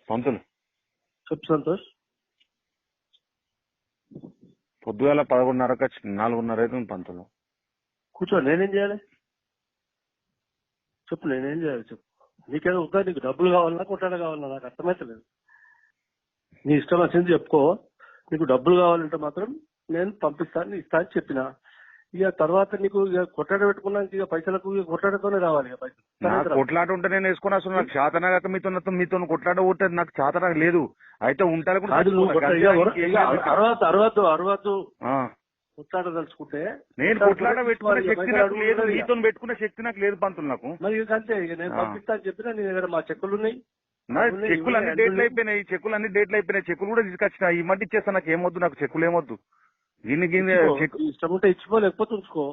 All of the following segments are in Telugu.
పంతులు చెప్పు సంతోష్. పొద్దుగాల 11:30 4:30 అవుతుంది పంతులు. కూర్చో, నేనేం చేయాలి చెప్పు, నేనేం చేయాలి చెప్పు. నీకేదో ఉందా? నీకు డబ్బులు కావాలన్నా కొట్టాడ కావాలన్నా నాకు అర్థమైతలేదు. నీ ఇష్టం వచ్చింది చెప్పుకో. నీకు డబ్బులు కావాలంటే మాత్రం నేను పంపిస్తాను, ఇస్తాను చెప్పిన. ఇక తర్వాత నీకు ఇక కొట్టాడ పెట్టుకున్నాక ఇక పైసలకు ఇక కొట్టాడతోనే రావాలి. ఇక పైసలు నాకు కొట్లాట ఉంటే నేను వేసుకుని అసలు నాకు చేతనగాక మీతో కొట్లాట ఉంటే నాకు చేతన లేదు. అయితే ఉంటారు కూడా అరవద్దు కొట్లాట తలుచుకుంటే. నేను కొట్లాట పెట్టుకునే శక్తి నాకు లేదు, మీతో పెట్టుకునే శక్తి నాకు లేదు పంతులు. నాకు మరి అంతే. ఇక నేను పంపిస్తాను చెప్పినా నీ దగ్గర మా చెక్కులు ఉన్నాయి. చెక్కులు అన్ని డేట్లు అయిపోయినాయి, చెక్కులు కూడా తీసుకొచ్చిన ఈ మధ్య ఇచ్చేస్తా. నాకు ఏమొద్దు, నాకు చెక్కులు ఏమొద్దు. ఇష్టం ఉంటే ఇచ్చిపో, లేకపోతే ఉంచుకో,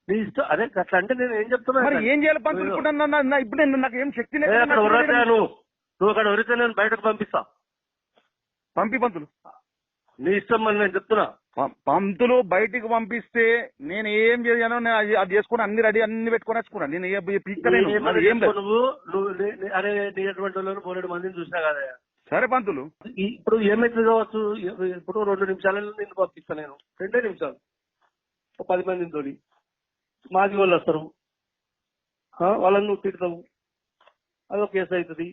నీ ఇష్టం. అదే అట్లా అంటే నేను ఏం చెప్తున్నా, ఏం చేయాలి పంతులు? ఇప్పుడు నాకు ఏం శక్తి లేదు. నువ్వు అక్కడ ఎవరైతే నేను బయటకు పంపిస్తా. పంపి పంతులు, నీ ఇష్టం అని నేను చెప్తున్నా. పంతులు బయటికి పంపిస్తే నేను ఏం చేయను, అది చేసుకుని అన్ని రెడీ అన్ని పెట్టుకుని వచ్చుకున్నాను. నేను నువ్వు అరే నీ అటువంటి వాళ్ళు పోలేడు మందిని చూసినా కదా. సరే పంతులు, ఇప్పుడు ఏమైతుంది కావచ్చు. ఇప్పుడు 2 నిమిషాలలో నేను పంపిస్తాను. నేను 2 నిమిషాలు 10 మందిని తోడి మాది వాళ్ళు వస్తారు, వాళ్ళని నువ్వు తిడతావు, అదొక కేసు అవుతుంది.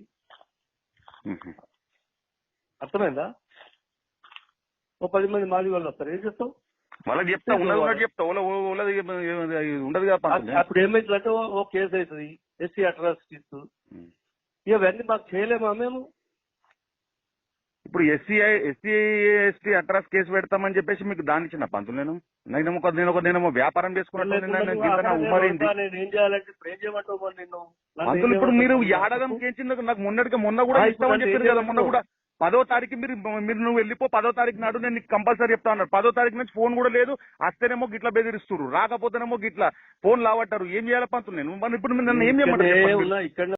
అర్థమైందా? 10 మంది మాది వాళ్ళు వస్తారు, ఏం చేస్తావు? వాళ్ళకి చెప్తా ఉండదు కదా. అప్పుడు ఏమైతుందంటే ఓ కేసు అవుతుంది, ఎస్సీ అట్రాసిటీస్. ఇవన్నీ మాకు చేయలేమా మేము? ఇప్పుడు ఎస్సీ ఎస్టీ అట్రాస్ కేసు పెడతామని చెప్పేసి మీకు దాని ఇచ్చిన పంతులు. నేనేమో వ్యాపారం చేసుకున్నాను. పంతులు ఇప్పుడు మీరు ఏడాదం కేంచింది నాకు మొన్న కూడా ఇస్తామని చెప్పారు కదా. మొన్న కూడా 10వ తారీఖు మీరు నువ్వు వెళ్ళిపో, 10వ తారీఖు నాడు నేను నీకు కంపల్సరీ చెప్తా అన్నారు. 10వ తారీఖు నుంచి ఫోన్ కూడా లేదు. వస్తేనేమో గిట్లా బెదిరిస్తున్నారు, రాకపోతేనేమో గిట్లా ఫోన్ లావట్టారు. ఏం చేయాలి పంతులు నేను? ఇప్పుడు నన్ను ఏం చేయమంటారు?